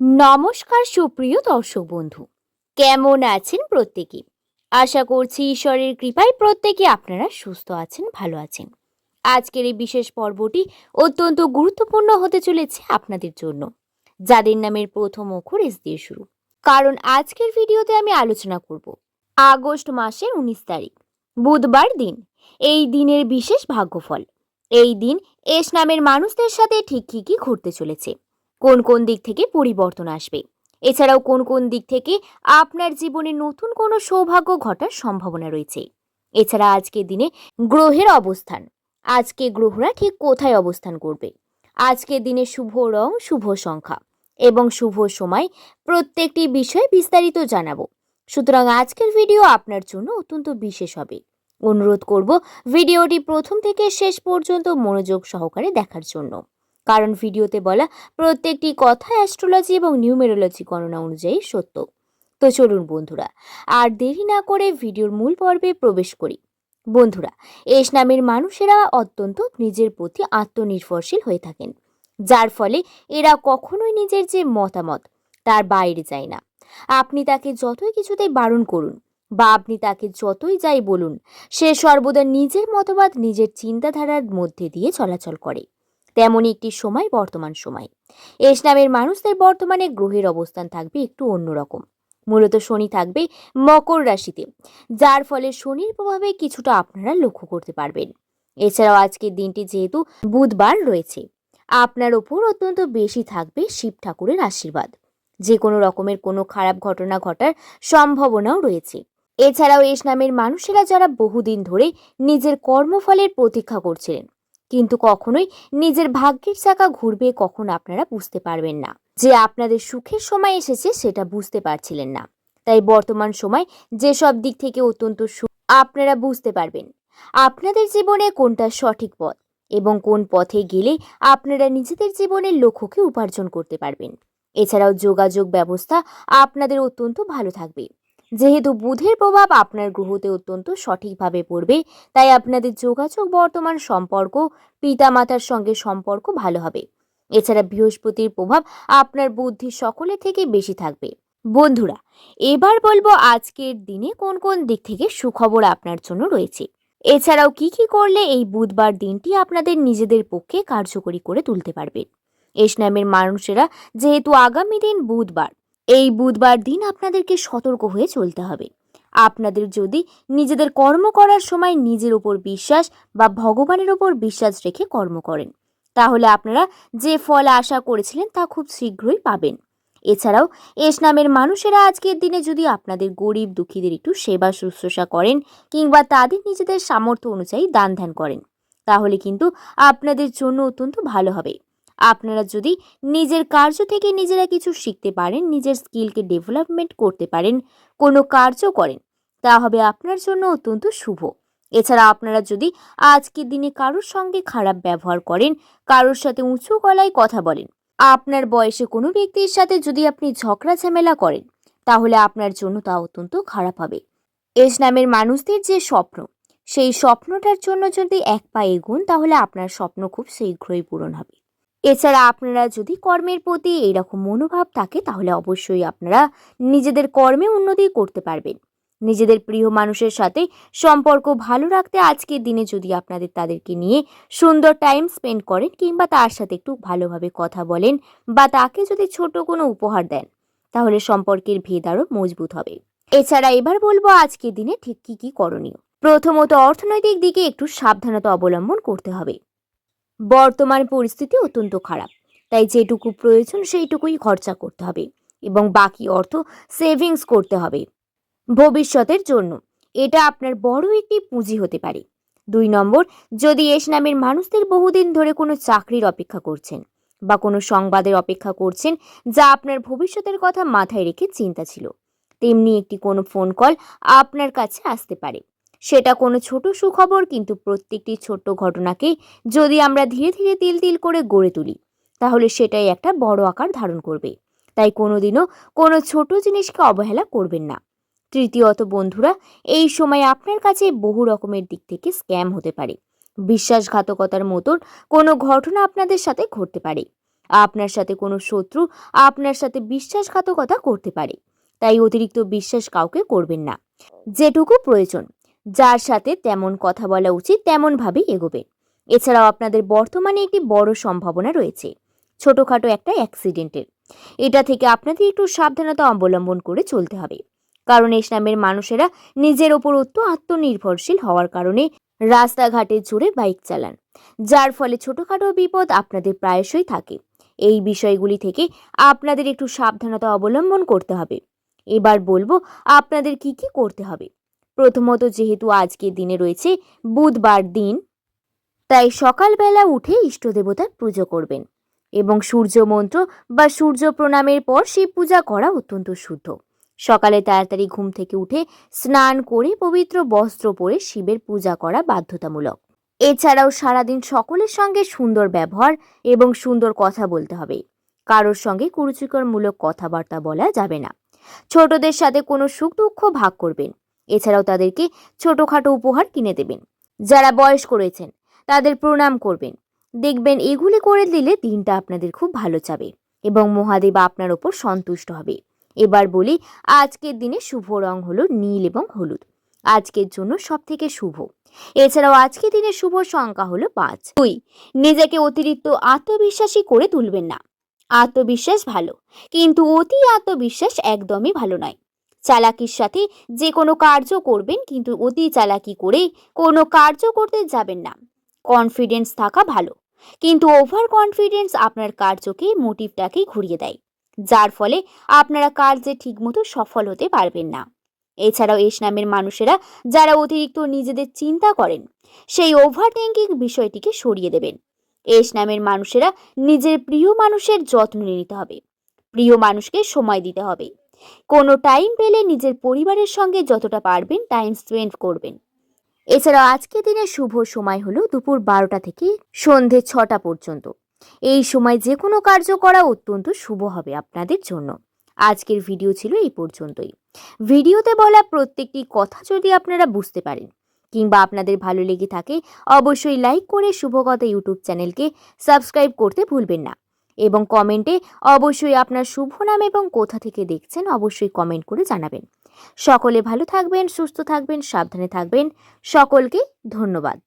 নমস্কার সুপ্রিয় দর্শক বন্ধু, কেমন আছেন প্রত্যেকে? আশা করছি ঈশ্বরের কৃপায় প্রত্যেকে আপনারা সুস্থ আছেন, ভালো আছেন। আজকের এই বিশেষ পর্বটি অত্যন্ত গুরুত্বপূর্ণ হতে চলেছে আপনাদের জন্য, যাদের নামের প্রথম অক্ষর এস দিয়ে শুরু। কারণ আজকের ভিডিওতে আমি আলোচনা করব আগস্ট মাসের 19 তারিখ, বুধবার দিন। এই দিনের বিশেষ ভাগ্যফল। এই দিন এস নামের মানুষদের সাথে ঠিক কি ঘটতে চলেছে, কোন কোন দিক থেকে পরিবর্তন আসবে, এছাড়াও কোন কোন দিক থেকে আপনার জীবনে নতুন কোনো সৌভাগ্য ঘটার সম্ভাবনা রয়েছে। এছাড়া আজকের দিনে গ্রহের অবস্থান, আজকে গ্রহরা ঠিক কোথায় অবস্থান করবে, আজকের দিনে শুভ রং, শুভ সংখ্যা এবং শুভ সময় প্রত্যেকটি বিষয়ে বিস্তারিত জানাবো। সুতরাং আজকের ভিডিও আপনার জন্য অত্যন্ত বিশেষ হবে। অনুরোধ করব ভিডিওটি প্রথম থেকে শেষ পর্যন্ত মনোযোগ সহকারে দেখার জন্য, কারণ ভিডিওতে বলা প্রত্যেকটি কথা অ্যাস্ট্রোলজি এবং নিউমেরোলজি গণনা অনুযায়ী সত্য। তো চলুন বন্ধুরা, আর দেরি না করে ভিডিওর মূল পর্বে প্রবেশ করি। বন্ধুরা, এস নামের মানুষেরা অত্যন্ত নিজের প্রতি আত্মনির্ভরশীল হয়ে থাকেন, যার ফলে এরা কখনোই নিজের যে মতামত তার বাইরে যায় না। আপনি তাকে যতই কিছুতেই বারণ করুন বা আপনি তাকে যতই যাই বলুন, সে সর্বদা নিজের মতবাদ, নিজের চিন্তাধারার মধ্যে দিয়ে চলাচল করে। তেমনই একটি সময় বর্তমান সময়। এস নামের মানুষদের বর্তমানে গ্রহের অবস্থান থাকবে একটু অন্যরকম। মূলত শনি থাকবে মকর রাশিতে, যার ফলে শনির প্রভাবে কিছুটা আপনারা লক্ষ্য করতে পারবেন। এছাড়াও আজকের দিনটি যেহেতু বুধবার রয়েছে, আপনার ওপর অত্যন্ত বেশি থাকবে শিব ঠাকুরের আশীর্বাদ। যে কোনো রকমের কোনো খারাপ ঘটনা ঘটার সম্ভাবনাও রয়েছে। এছাড়াও এস নামের মানুষেরা যারা বহুদিন ধরে নিজের কর্মফলের প্রতীক্ষা করছিলেন, কিন্তু কখনোই নিজের ভাগ্যের চাকা ঘুরবে কখন আপনারা বুঝতে পারবেন না, যে আপনাদের সুখের সময় এসেছে সেটা বুঝতে পারছিলেন না। তাই বর্তমান সময় যেসব দিক থেকে অত্যন্ত আপনারা বুঝতে পারবেন আপনাদের জীবনে কোনটা সঠিক পথ এবং কোন পথে গেলে আপনারা নিজেদের জীবনের লক্ষ্যকে উপার্জন করতে পারবেন। এছাড়াও যোগাযোগ ব্যবস্থা আপনাদের অত্যন্ত ভালো থাকবে। যেহেতু বুধের প্রভাব আপনার গ্রহতে অত্যন্ত সঠিকভাবে পড়বে, তাই আপনাদের যোগাযোগ, বর্তমান সম্পর্ক, পিতামাতার সঙ্গে সম্পর্ক ভালো হবে। এছাড়া বৃহস্পতির প্রভাব আপনার বুদ্ধি সকলের থেকে বেশি থাকবে। বন্ধুরা, এবার বলবো আজকের দিনে কোন কোন দিক থেকে সুখবর আপনার জন্য রয়েছে, এছাড়াও কি করলে এই বুধবার দিনটি আপনাদের নিজেদের পক্ষে কার্যকরী করে তুলতে পারবেন। এস নামের মানুষেরা যেহেতু আগামী দিন বুধবার, এই বুধবার দিন আপনাদেরকে সতর্ক হয়ে চলতে হবে। আপনাদের যদি নিজেদের কর্ম করার সময় নিজের উপর বিশ্বাস বা ভগবানের উপর বিশ্বাস রেখে কর্ম করেন, তাহলে আপনারা যে ফল আশা করেছিলেন তা খুব শীঘ্রই পাবেন। এছাড়াও এস নামের মানুষেরা আজকের দিনে যদি আপনাদের গরিব দুঃখীদের একটু সেবা শুশ্রূষা করেন কিংবা তাদের নিজেদের সামর্থ্য অনুযায়ী দান ধ্যান করেন, তাহলে কিন্তু আপনাদের জন্য অত্যন্ত ভালো হবে। আপনারা যদি নিজের কার্য থেকে নিজেরা কিছু শিখতে পারেন, নিজের স্কিলকে ডেভেলপমেন্ট করতে পারেন, কোনো কার্য করেন, তা হবে আপনার জন্য অত্যন্ত শুভ। এছাড়া আপনারা যদি আজকের দিনে কারোর সঙ্গে খারাপ ব্যবহার করেন, কারোর সাথে উঁচু গলায় কথা বলেন, আপনার বয়সে কোনো ব্যক্তির সাথে যদি আপনি ঝগড়া ঝামেলা করেন, তাহলে আপনার জন্য তা অত্যন্ত খারাপ হবে। এস নামের মানুষদের যে স্বপ্ন, সেই স্বপ্নটার জন্য যদি এক পা এগোন, তাহলে আপনার স্বপ্ন খুব শীঘ্রই পূরণ হবে। এছাড়া আপনারা যদি কর্মের প্রতি এইরকম মনোভাব থাকে, তাহলে অবশ্যই আপনারা নিজেদের কর্মে উন্নতি করতে পারবেন। নিজেদের প্রিয় মানুষের সাথে সম্পর্ক ভালো রাখতে আজকের দিনে যদি আপনাদের তাদেরকে নিয়ে সুন্দর টাইম স্পেন্ড করেন কিংবা তার সাথে একটু ভালোভাবে কথা বলেন বা তাকে যদি ছোট কোনো উপহার দেন, তাহলে সম্পর্কের ভেদ আরও মজবুত হবে। এছাড়া এবার বলবো আজকের দিনে ঠিক কি করণীয়। প্রথমত, অর্থনৈতিক দিকে একটু সাবধানতা অবলম্বন করতে হবে। বর্তমান পরিস্থিতি অত্যন্ত খারাপ, তাই যেটুকু প্রয়োজন সেইটুকুই খরচা করতে হবে এবং বাকি অর্থ সেভিংস করতে হবে ভবিষ্যতের জন্য। এটা আপনার বড় একটি পুঁজি হতে পারে। 2 নম্বর, যদি এস নামের মানুষদের বহুদিন ধরে কোনো চাকরির অপেক্ষা করছেন বা কোনো সংবাদের অপেক্ষা করছেন যা আপনার ভবিষ্যতের কথা মাথায় রেখে চিন্তা ছিল, তেমনি একটি কোনো ফোন কল আপনার কাছে আসতে পারে। সেটা কোনো ছোট সুখবর, কিন্তু প্রত্যেকটি ছোট্ট ঘটনাকে যদি আমরা ধীরে ধীরে তিল তিল করে গড়ে তুলি, তাহলে সেটাই একটা বড় আকার ধারণ করবে। তাই কোনোদিনও কোনো ছোট জিনিসকে অবহেলা করবেন না। তৃতীয়ত বন্ধুরা, এই সময় আপনার কাছে বহু রকমের দিক থেকে স্ক্যাম হতে পারে। বিশ্বাসঘাতকতার মতন কোনো ঘটনা আপনাদের সাথে ঘটতে পারে। আপনার সাথে কোনো শত্রু আপনার সাথে বিশ্বাসঘাতকতা করতে পারে, তাই অতিরিক্ত বিশ্বাস কাউকে করবেন না। যেটুকু প্রয়োজন, যার সাথে তেমন কথা বলা উচিত তেমনভাবেই এগোবেন। এছাড়াও আপনাদের বর্তমানে একটি বড় সম্ভাবনা রয়েছে ছোটখাটো একটা অ্যাক্সিডেন্টের। এটা থেকে আপনাদের একটু সাবধানতা অবলম্বন করে চলতে হবে, কারণ এস নামের মানুষেরা নিজের ওপর আত্মনির্ভরশীল হওয়ার কারণে রাস্তাঘাটে জুড়ে বাইক চালান, যার ফলে ছোটখাটো বিপদ আপনাদের প্রায়শই থাকে। এই বিষয়গুলি থেকে আপনাদের একটু সাবধানতা অবলম্বন করতে হবে। এবার বলবো আপনাদের কি কি করতে হবে। প্রথমত, যেহেতু আজকের দিনে রয়েছে বুধবার দিন, তাই সকালবেলা উঠে ইষ্ট দেবতার পুজো করবেন এবং সূর্য মন্ত্র বা সূর্য প্রণামের পর শিব পূজা করা অত্যন্ত শুদ্ধ। সকালে তাড়াতাড়ি ঘুম থেকে উঠে স্নান করে পবিত্র বস্ত্র পরে শিবের পূজা করা বাধ্যতামূলক। এছাড়াও সারাদিন সকলের সঙ্গে সুন্দর ব্যবহার এবং সুন্দর কথা বলতে হবে। কারোর সঙ্গে কুরুচিকরমূলক কথাবার্তা বলা যাবে না। ছোটদের সাথে কোনো সুখ দুঃখ ভাগ করবেন। এছাড়াও তাদেরকে ছোটখাটো উপহার কিনে দেবেন। যারা বয়স্ক রয়েছেন তাদের প্রণাম করবেন। দেখবেন এগুলি করে দিলে দিনটা আপনাদের খুব ভালো যাবে এবং মহাদেব আপনার ওপর সন্তুষ্ট হবে। এবার বলি, আজকের দিনে শুভ রং হলো নীল এবং হলুদ, আজকের জন্য সব থেকে শুভ। এছাড়াও আজকের দিনে শুভ সংখ্যা হলো 5। 2, নিজেকে অতিরিক্ত আত্মবিশ্বাসী করে তুলবেন না। আত্মবিশ্বাস ভালো, কিন্তু অতি আত্মবিশ্বাস একদমই ভালো নয়। চালাকির সাথে যে কোনো কার্য করবেন, কিন্তু অতি চালাকি করে কোনো কার্য করতে যাবেন না। কনফিডেন্স থাকা ভালো, কিন্তু ওভার কনফিডেন্স আপনার কার্যকে মোটিভটাকেই ঘুরিয়ে দেয়, যার ফলে আপনারা কার্যে ঠিকমতো সফল হতে পারবেন না। এছাড়াও এস নামের মানুষেরা যারা অতিরিক্ত নিজেদের চিন্তা করেন, সেই ওভার থিঙ্কিং বিষয়টিকে সরিয়ে দেবেন। এস নামের মানুষেরা নিজের প্রিয় মানুষের যত্ন নিতে হবে, প্রিয় মানুষকে সময় দিতে হবে। কোনো টাইম পেলে নিজের পরিবারের সঙ্গে যতটা পারবেন টাইম স্পেন্ড করবেন। এছাড়াও আজকের দিনের শুভ সময় হলো দুপুর 12টা থেকে সন্ধে 6টা পর্যন্ত। এই সময় যে কোনো কার্য করা অত্যন্ত শুভ হবে আপনাদের জন্য। আজকের ভিডিও ছিল এই পর্যন্তই। ভিডিওতে বলা প্রত্যেকটি কথা যদি আপনারা বুঝতে পারেন কিংবা আপনাদের ভালো লেগে থাকে, অবশ্যই লাইক করে শুভকথা ইউটিউব চ্যানেলকে সাবস্ক্রাইব করতে ভুলবেন না এবং কমেন্টে অবশ্যই আপনার শুভ নাম এবং কোথা থেকে দেখছেন অবশ্যই কমেন্ট করে জানাবেন। সকলে ভালো থাকবেন, সুস্থ থাকবেন, সাবধানে থাকবেন। সকলকে ধন্যবাদ।